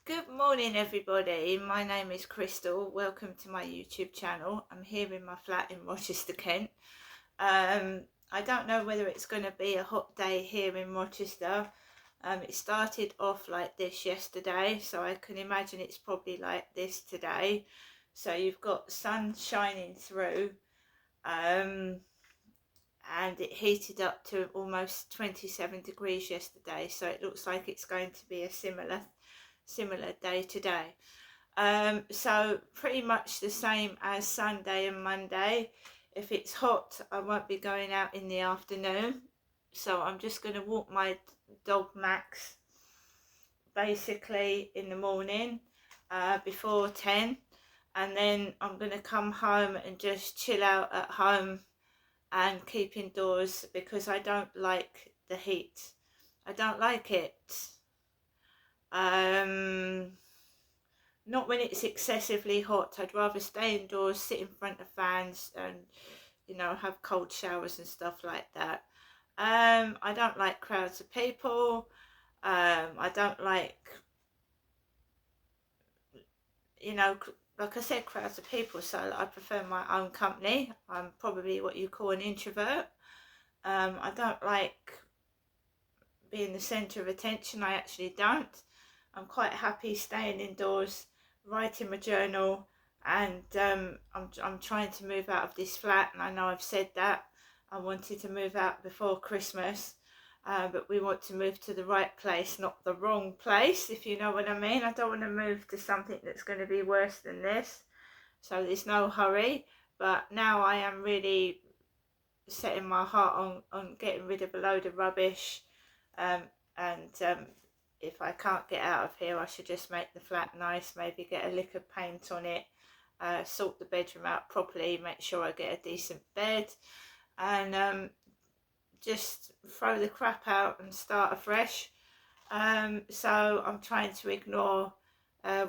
Good morning, everybody. My name is Crystal. Welcome to my YouTube channel. I'm here in my flat in Rochester, Kent. I don't know whether it's going to be a hot day here in Rochester. It started off like this yesterday, so I can imagine it's probably like this today. So you've got sun shining through, and it heated up to almost 27 degrees yesterday. So it looks like it's going to be a similar day today. So pretty much the same as Sunday and Monday. If it's hot, I won't be going out in the afternoon, so I'm just going to walk my dog Max basically in the morning before 10, and then I'm going to come home and just chill out at home and keep indoors because I don't like the heat. I don't like it. Not when it's excessively hot. I'd rather stay indoors, sit in front of fans and, have cold showers and stuff like that. I don't like crowds of people. I don't like, like I said, crowds of people. So I prefer my own company. I'm probably what you call an introvert. I don't like being the centre of attention. I actually don't. I'm quite happy staying indoors, writing my journal, and I'm trying to move out of this flat. And I know I've said that I wanted to move out before Christmas, but we want to move to the right place, not the wrong place, if you know what I mean. I don't want to move to something that's going to be worse than this, so there's no hurry. But now I am really setting my heart on getting rid of a load of rubbish, and if I can't get out of here, I should just make the flat nice, maybe get a lick of paint on it, sort the bedroom out properly, make sure I get a decent bed, and just throw the crap out and start afresh. So I'm trying to ignore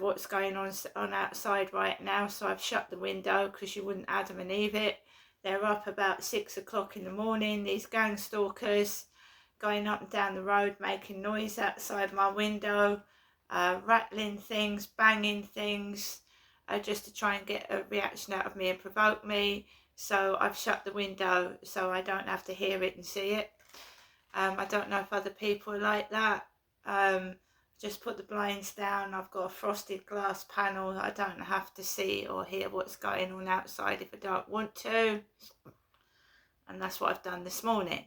what's going on outside right now. So I've shut the window because you wouldn't Adam and Eve it. They're up about 6 o'clock in the morning, these gang stalkers, going up and down the road, making noise outside my window, rattling things, banging things, just to try and get a reaction out of me and provoke me. So I've shut the window so I don't have to hear it and see it. I don't know if other people are like that. Just put the blinds down. I've got a frosted glass panel. I don't have to see or hear what's going on outside if I don't want to. And that's what I've done this morning.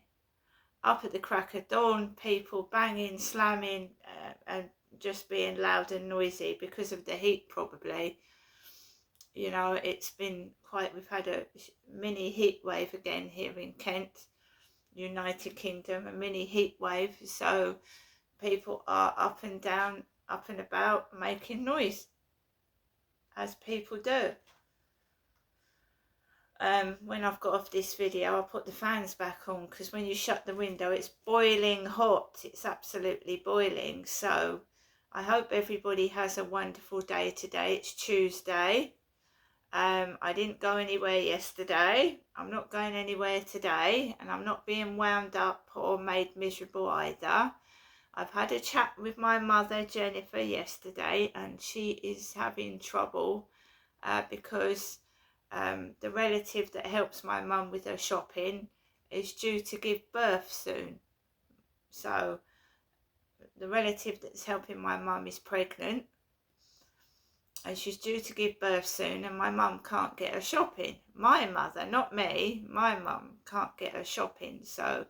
Up at the crack of dawn, people banging, slamming, and just being loud and noisy because of the heat probably. It's been we've had a mini heat wave again here in Kent, United Kingdom, a mini heat wave. So people are up and down, up and about, making noise, as people do. When I've got off this video, I'll put the fans back on, because when you shut the window, it's boiling hot. It's absolutely boiling. So I hope everybody has a wonderful day today. It's Tuesday. I didn't go anywhere yesterday. I'm not going anywhere today, and I'm not being wound up or made miserable either. I've had a chat with my mother, Jennifer, yesterday, and she is having trouble because the relative that helps my mum with her shopping is due to give birth soon. So the relative that's helping my mum is pregnant, and she's due to give birth soon, and my mum can't get her shopping. My mother, not me, my mum can't get her shopping. So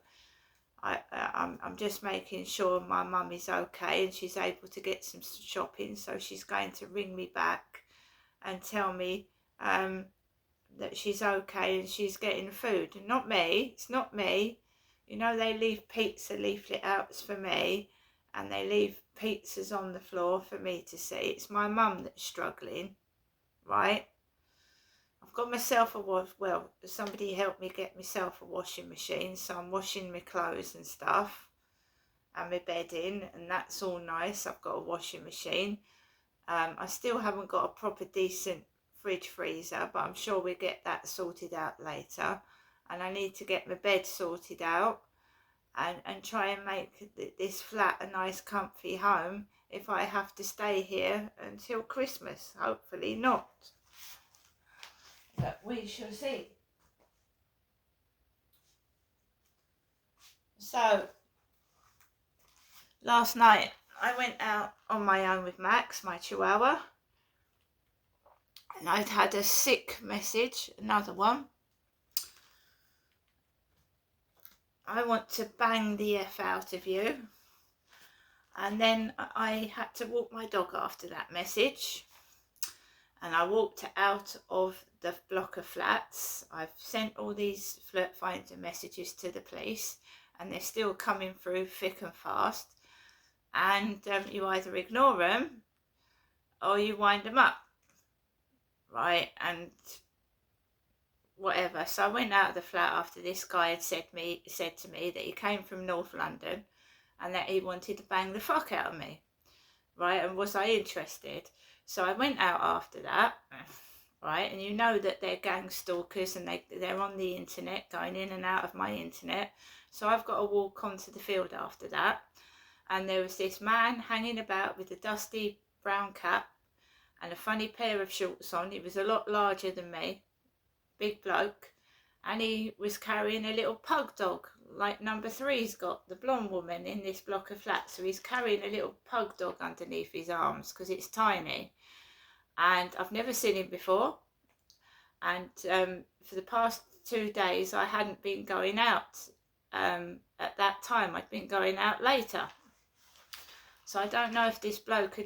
I'm just making sure my mum is okay and she's able to get some shopping. So she's going to ring me back and tell me that she's okay and she's getting food. Not me. It's not me. They leave pizza leaflet outs for me, and they leave pizzas on the floor for me to see. It's my mum that's struggling, right? I've got myself somebody helped me get myself a washing machine, so I'm washing my clothes and stuff and my bedding, and that's all nice. I've got a washing machine. I still haven't got a proper decent fridge freezer, but I'm sure we'll get that sorted out later. And I need to get my bed sorted out and try and make this flat a nice comfy home if I have to stay here until Christmas. Hopefully not. But we shall see. So, last night I went out on my own with Max, my chihuahua. And I'd had a sick message, another one. I want to bang the F out of you. And then I had to walk my dog after that message. And I walked out of the block of flats. I've sent all these flirt finder messages to the police, and they're still coming through thick and fast. And you either ignore them or you wind them up. Right, and whatever. So I went out of the flat after this guy had said to me that he came from North London and that he wanted to bang the fuck out of me. Right, and was I interested? So I went out after that, right, and you know that they're gang stalkers and they're on the internet, going in and out of my internet. So I've got to walk onto the field after that, and there was this man hanging about with a dusty brown cap and a funny pair of shorts on. He was a lot larger than me, big bloke, and he was carrying a little pug dog, like number 3's got, the blonde woman in this block of flats. So he's carrying a little pug dog underneath his arms because it's tiny. And I've never seen him before. And for the past 2 days, I hadn't been going out at that time. I'd been going out later. So I don't know if this bloke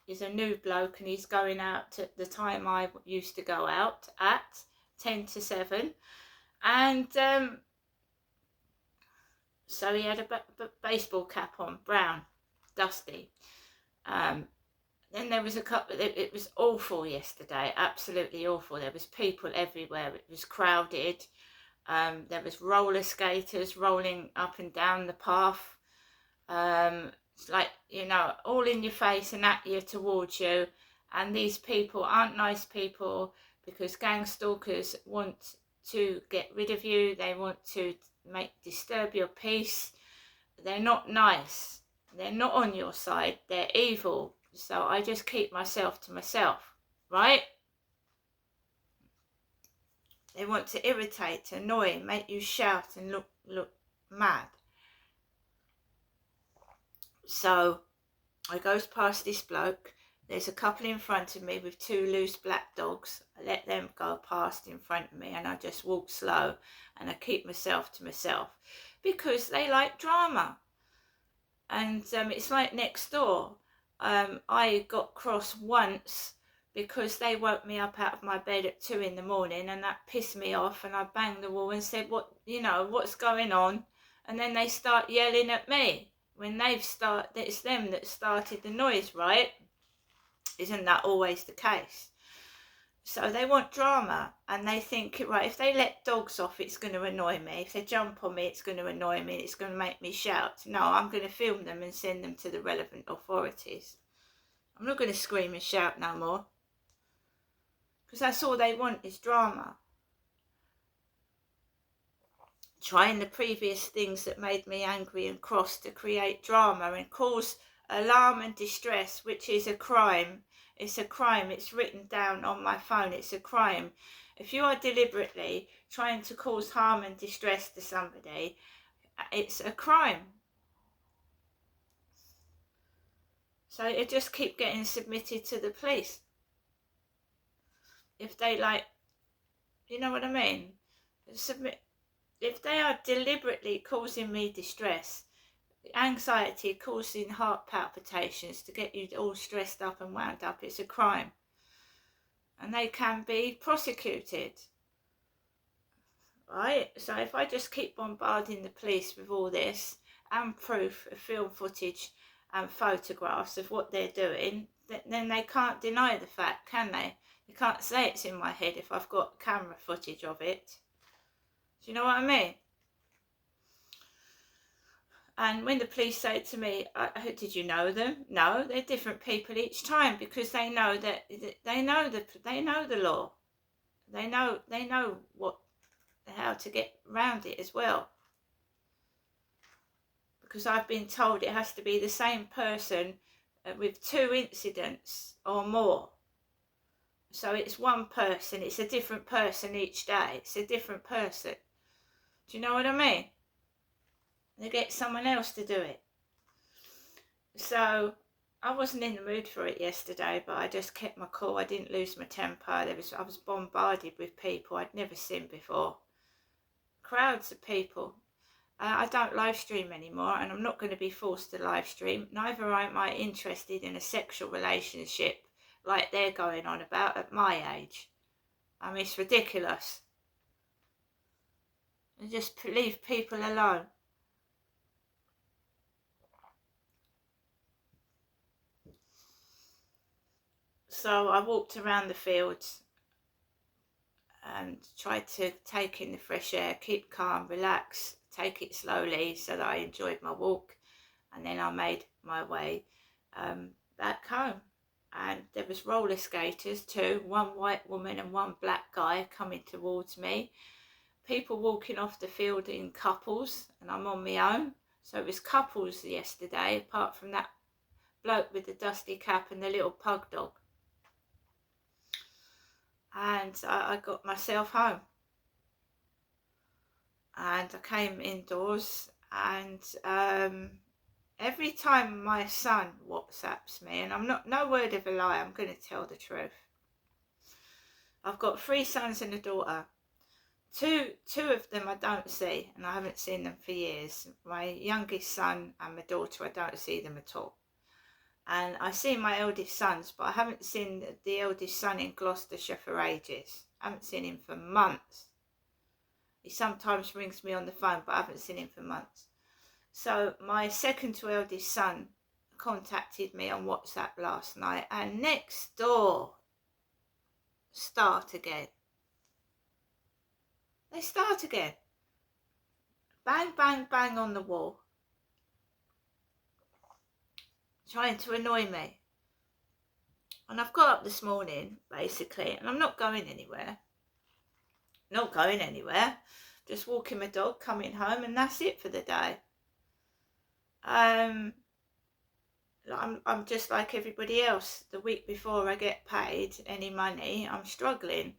is a new bloke and he's going out at the time I used to go out at, 10 to 7. And so he had a baseball cap on, brown, dusty. Then there was a couple, it was awful yesterday, absolutely awful. There was people everywhere, it was crowded. There was roller skaters rolling up and down the path. It's like, you know, all in your face and at you, towards you. And these people aren't nice people, because gang stalkers want to get rid of you. They want to disturb your peace. They're not nice. They're not on your side. They're evil. So I just keep myself to myself, right? They want to irritate, annoy, make you shout and look mad. So I goes past this bloke. There's a couple in front of me with 2 loose black dogs. I let them go past in front of me, and I just walk slow and I keep myself to myself, because they like drama. And it's like next door. I got cross once because they woke me up out of my bed at 2 in the morning, and that pissed me off, and I banged the wall and said, what's going on? And then they start yelling at me when it's them that started the noise, right? Isn't that always the case? So they want drama, and they think, right, if they let dogs off, it's going to annoy me. If they jump on me, it's going to annoy me. It's going to make me shout. No, I'm going to film them and send them to the relevant authorities. I'm not going to scream and shout no more, because that's all they want is drama. Trying the previous things that made me angry and cross to create drama and cause alarm and distress, which is a crime. It's a crime. It's written down on my phone. It's a crime. If you are deliberately trying to cause harm and distress to somebody, it's a crime. So it just keep getting submitted to the police. If they you know what I mean? If they are deliberately causing me distress, anxiety, causing heart palpitations to get you all stressed up and wound up, it's a crime. And they can be prosecuted. Right? So if I just keep bombarding the police with all this and proof of film footage and photographs of what they're doing, then they can't deny the fact, can they? They can't say it's in my head if I've got camera footage of it. Do you know what I mean? And when the police say to me, did you know them? No, they're different people each time, because they know that they know the law. They know how to get around it as well. Because I've been told it has to be the same person with 2 incidents or more. So it's one person, it's a different person each day, it's a different person. Do you know what I mean? They get someone else to do it. So I wasn't in the mood for it yesterday, but I just kept my cool. I didn't lose my temper. I was bombarded with people I'd never seen before. Crowds of people. I don't live stream anymore, and I'm not going to be forced to live stream. Neither am I interested in a sexual relationship like they're going on about at my age. I mean, it's ridiculous. And just leave people alone. So I walked around the fields and tried to take in the fresh air, keep calm, relax, take it slowly so that I enjoyed my walk. And then I made my way back home. And there was roller skaters too, one white woman and one black guy coming towards me. People walking off the field in couples, and I'm on my own. So it was couples yesterday, apart from that bloke with the dusty cap and the little pug dog. And I got myself home. And I came indoors, and every time my son WhatsApps me, and I'm not, no word of a lie, I'm going to tell the truth. I've got 3 sons and a daughter. Two of them I don't see, and I haven't seen them for years. My youngest son and my daughter, I don't see them at all. And I see my eldest sons, but I haven't seen the eldest son in Gloucestershire for ages. I haven't seen him for months. He sometimes rings me on the phone, but I haven't seen him for months. So my second to eldest son contacted me on WhatsApp last night, and next door start again. They start again. Bang, bang, bang on the wall. Trying to annoy me. And I've got up this morning, basically, and I'm not going anywhere. Not going anywhere. Just walking my dog, coming home, and that's it for the day. I'm just like everybody else. The week before I get paid any money, I'm struggling.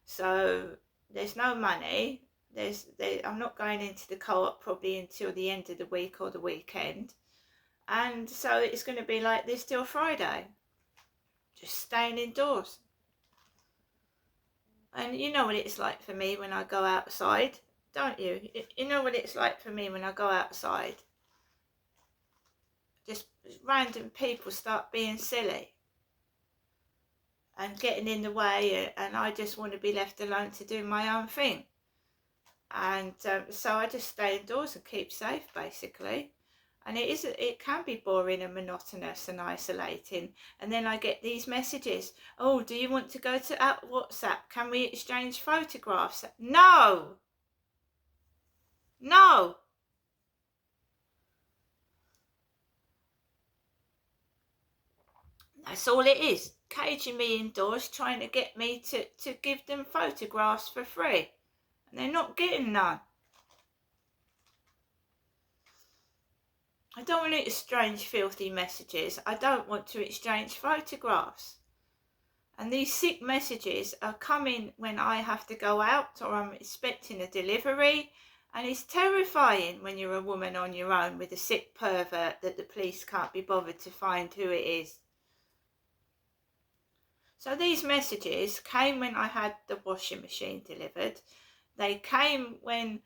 So there's no money. I'm not going into the co-op probably until the end of the week or the weekend. And so it's going to be like this till Friday. Just staying indoors. And you know what it's like for me when I go outside, don't you? You know what it's like for me when I go outside. Just random people start being silly and getting in the way, and I just want to be left alone to do my own thing. And so I just stay indoors and keep safe, basically. And it can be boring and monotonous and isolating. And then I get these messages. Oh, do you want to go to WhatsApp? Can we exchange photographs? No. No. That's all it is. Caging me indoors, trying to get me to give them photographs for free. And they're not getting none. I don't want to exchange filthy messages. I don't want to exchange photographs. And these sick messages are coming when I have to go out or I'm expecting a delivery. And it's terrifying when you're a woman on your own with a sick pervert that the police can't be bothered to find who it is. So these messages came when I had the washing machine delivered. They came when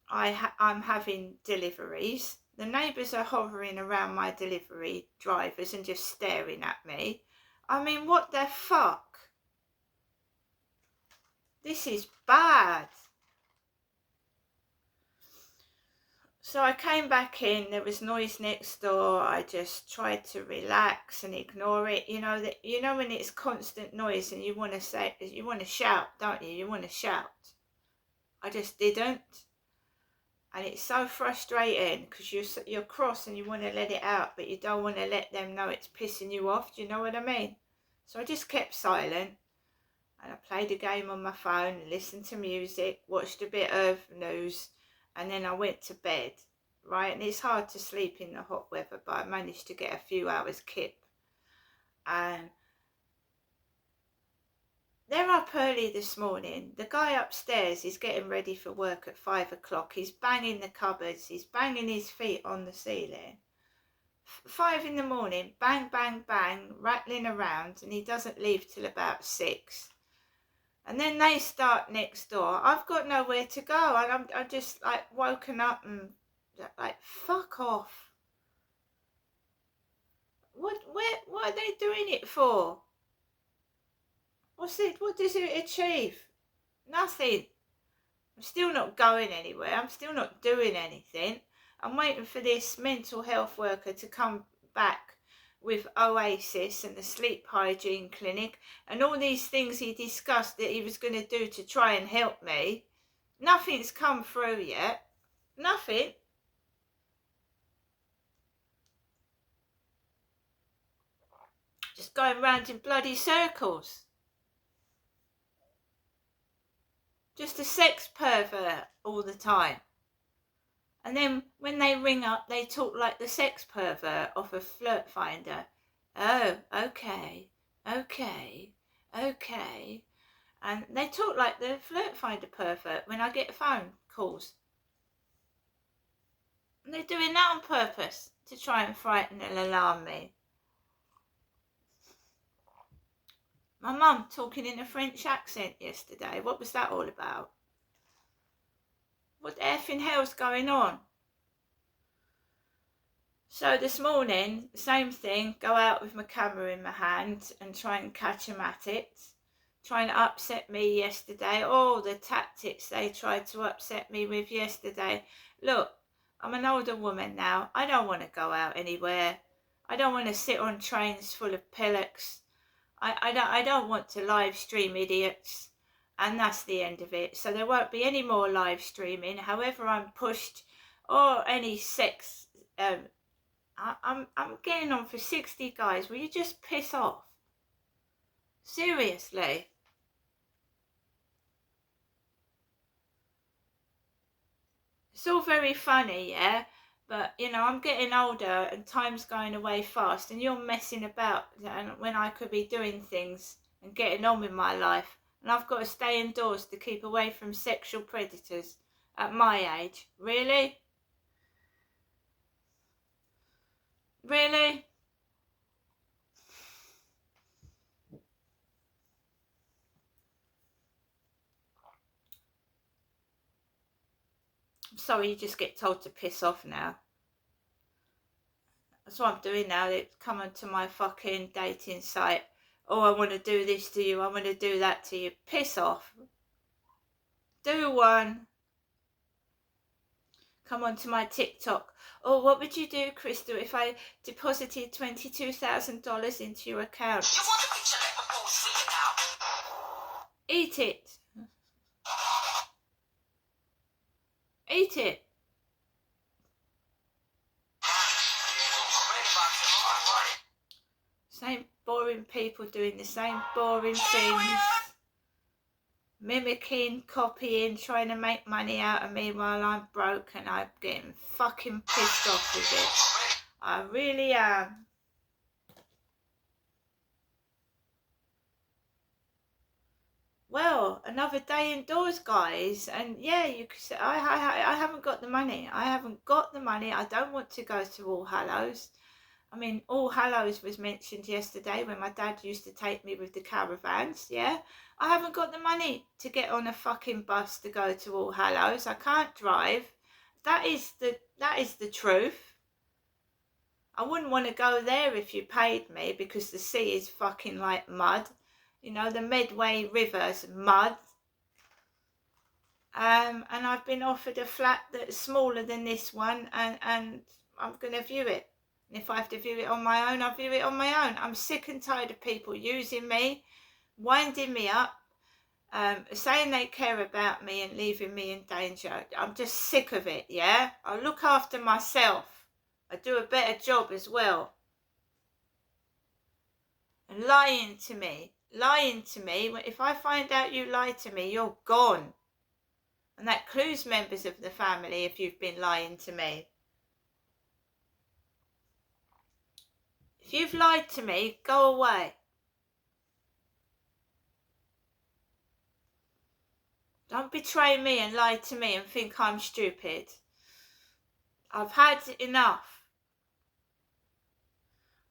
I'm having deliveries. The neighbours are hovering around my delivery drivers and just staring at me. I mean, what the fuck? This is bad. So I came back in, there was noise next door. I just tried to relax and ignore it. You know when it's constant noise and you want to shout, don't you? You want to shout. I just didn't. And it's so frustrating because you're cross and you want to let it out, but you don't want to let them know it's pissing you off. Do you know what I mean? So I just kept silent, and I played a game on my phone, listened to music, watched a bit of news, and then I went to bed. right? And it's hard to sleep in the hot weather, but I managed to get a few hours kip. And they're up early this morning. The guy upstairs is getting ready for work at 5 o'clock. He's banging the cupboards. He's banging his feet on the ceiling. 5 in the morning, bang, bang, bang, rattling around, and he doesn't leave till about 6. And then they start next door. I've got nowhere to go, and I'm just like woken up and like, fuck off. What are they doing it for? What's it? What does it achieve? Nothing. I'm still not going anywhere. I'm still not doing anything. I'm waiting for this mental health worker to come back with Oasis and the sleep hygiene clinic and all these things he discussed that he was going to do to try and help me. Nothing's come through yet. Nothing. Just going round in bloody circles. Just a sex pervert all the time. And then when they ring up, they talk like the sex pervert off of Flirt Finder. Oh, okay. And they talk like the Flirt Finder pervert when I get phone calls. And they're doing that on purpose to try and frighten and alarm me. My mum talking in a French accent yesterday. What was that all about? What the effing hell's going on? So this morning, same thing, go out with my camera in my hand and try and catch them at it. Trying to upset me yesterday. All the tactics they tried to upset me with yesterday. Look, I'm an older woman now. I don't want to go out anywhere. I don't want to sit on trains full of pillocks. I don't want to live stream idiots. And that's the end of it. So there won't be any more live streaming. However I'm pushed or any sex. I'm getting on for 60, guys. Will you just piss off? Seriously. It's all very funny, yeah? But, you know, I'm getting older and time's going away fast and you're messing about when I could be doing things and getting on with my life. And I've got to stay indoors to keep away from sexual predators at my age. Really? Really? I'm sorry, you just get told to piss off now. That's what I'm doing now. They come onto my fucking dating site. Oh, I want to do this to you. I want to do that to you. Piss off. Do one. Come onto my TikTok. Oh, what would you do, Crystal, if I deposited $22,000 into your account? You want to picture like a bullshit now? Eat it. Eat it. Same boring people doing the same boring things. Mimicking, copying, trying to make money out of me while I'm broke, and I'm getting fucking pissed off with it. I really am. Well, another day indoors, guys, and yeah, you could say I haven't got the money. I haven't got the money. I don't want to go to All Hallows. I mean, All Hallows was mentioned yesterday when my dad used to take me with the caravans, yeah? I haven't got the money to get on a fucking bus to go to All Hallows. I can't drive. That is the truth. I wouldn't want to go there if you paid me because the sea is fucking like mud. You know, the Medway River's mud. And I've been offered a flat that's smaller than this one, and I'm going to view it. And if I have to view it on my own, I'll view it on my own. I'm sick and tired of people using me, winding me up, saying they care about me and leaving me in danger. I'm just sick of it, yeah? I look after myself. I do a better job as well. And lying to me. If I find out you lied to me, you're gone. And that includes members of the family if you've been lying to me. If you've lied to me, go away. Don't betray me and lie to me and think I'm stupid. I've had enough.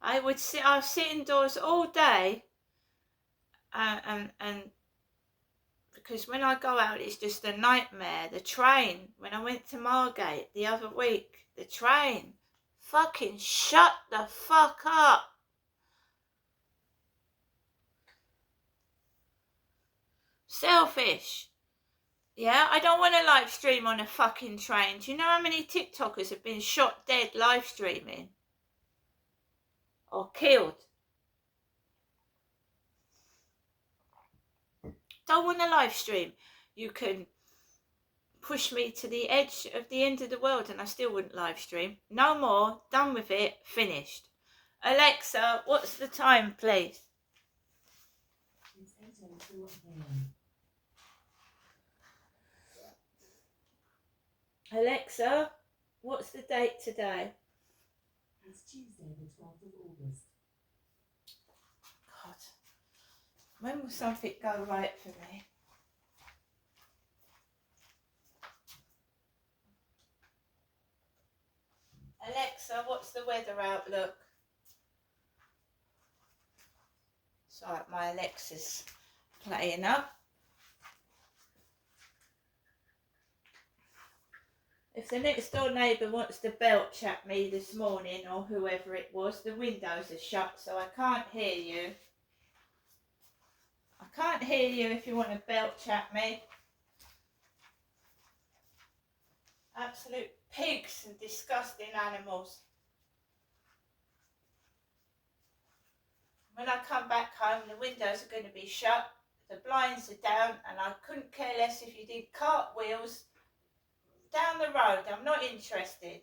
I'll sit indoors all day, and because when I go out it's just a nightmare. The train, when I went to Margate the other week, the train, fucking shut the fuck up. Selfish. Yeah, I don't want to live stream on a fucking train. Do you know how many TikTokers have been shot dead live streaming? Or killed? Don't want to live stream. You can push me to the edge of the end of the world and I still wouldn't live stream. No more. Done with it. Finished. Alexa, what's the time, please? It's 8:04 a.m. Alexa, what's the date today? It's Tuesday, the 12th of August. God, when will something go right for me? Alexa, what's the weather outlook? Sorry, my Alexa's playing up. If the next door neighbour wants to belch at me this morning, or whoever it was, the windows are shut so I can't hear you. I can't hear you if you want to belch at me. Absolute pigs and disgusting animals. When I come back home, the windows are going to be shut, the blinds are down, and I couldn't care less if you did cartwheels down the road. I'm not interested.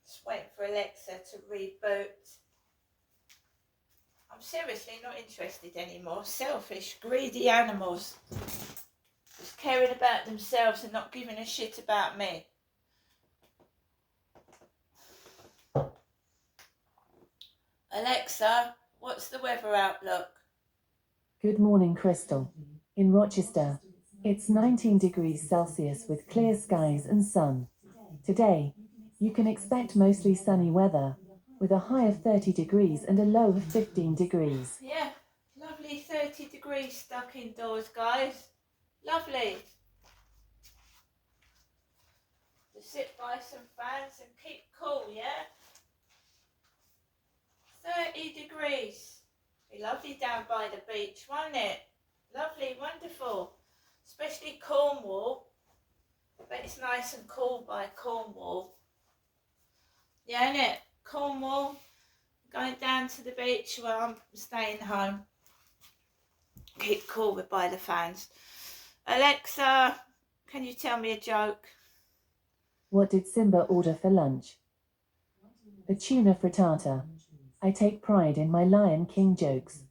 Just waiting for Alexa to reboot. I'm seriously not interested anymore. Selfish, greedy animals. Just caring about themselves and not giving a shit about me. Alexa, what's the weather outlook? Good morning, Crystal. In Rochester, it's 19 degrees Celsius with clear skies and sun. Today, you can expect mostly sunny weather, with a high of 30 degrees and a low of 15 degrees. Yeah, lovely 30 degrees stuck indoors, guys. Lovely. To sit by some fans and keep cool, yeah? 30 degrees. Be lovely down by the beach, won't it? Lovely, wonderful. Especially Cornwall. But it's nice and cool by Cornwall. Yeah, innit? Cornwall. Going down to the beach while I'm staying home. Keep cool by the fans. Alexa, can you tell me a joke? What did Simba order for lunch? A tuna frittata. I take pride in my Lion King jokes.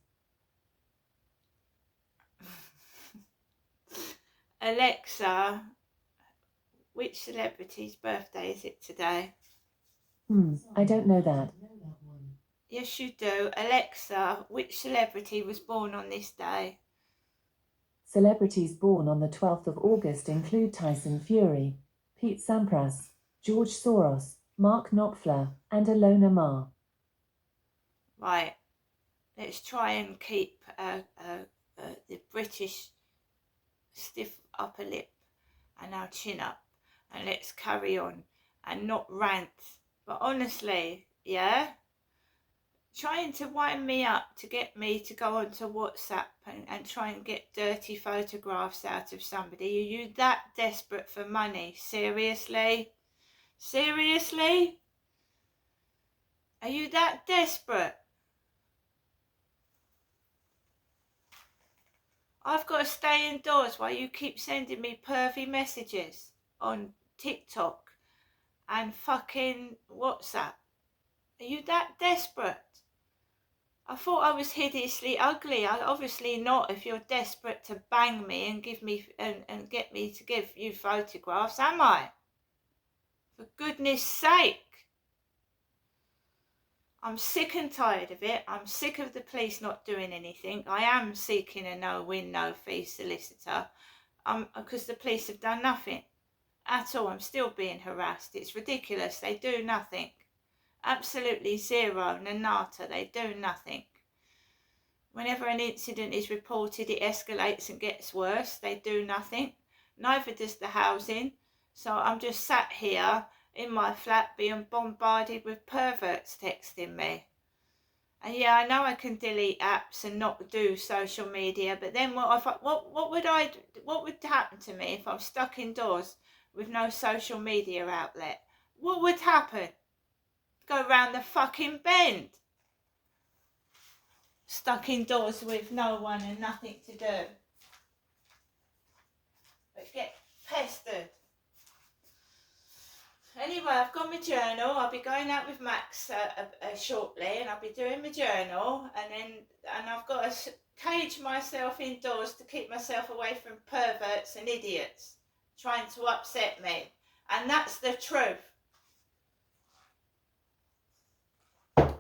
Alexa, which celebrity's birthday is it today? I don't know that. Yes, you do. Alexa, which celebrity was born on this day? Celebrities born on the 12th of August include Tyson Fury, Pete Sampras, George Soros, Mark Knopfler, and Ilona Maher. Right, let's try and keep the British stiff upper lip and our chin up, and let's carry on and not rant. But honestly, yeah, trying to wind me up to get me to go onto WhatsApp and try and get dirty photographs out of somebody. Are you that desperate for money? Seriously? Seriously? Are you that desperate? I've got to stay indoors while you keep sending me pervy messages on TikTok and fucking WhatsApp. Are you that desperate? I thought I was hideously ugly. I obviously not. If you're desperate to bang me and give me and get me to give you photographs, am I? For goodness sake. I'm sick and tired of it. I'm sick of the police not doing anything. I am seeking a no-win, no-fee solicitor. Because the police have done nothing at all. I'm still being harassed. It's ridiculous. They do nothing. Absolutely zero, nada. They do nothing. Whenever an incident is reported, it escalates and gets worse. They do nothing. Neither does the housing. So I'm just sat here in my flat being bombarded with perverts texting me. And yeah, I know I can delete apps and not do social media, but then what would happen to me if I'm stuck indoors with no social media outlet? What would happen? Go round the fucking bend. Stuck indoors with no one and nothing to do. But get pestered. Anyway, I've got my journal. I'll be going out with Max shortly, and I'll be doing my journal, and I've got to cage myself indoors to keep myself away from perverts and idiots trying to upset me. And that's the truth.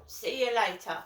See you later.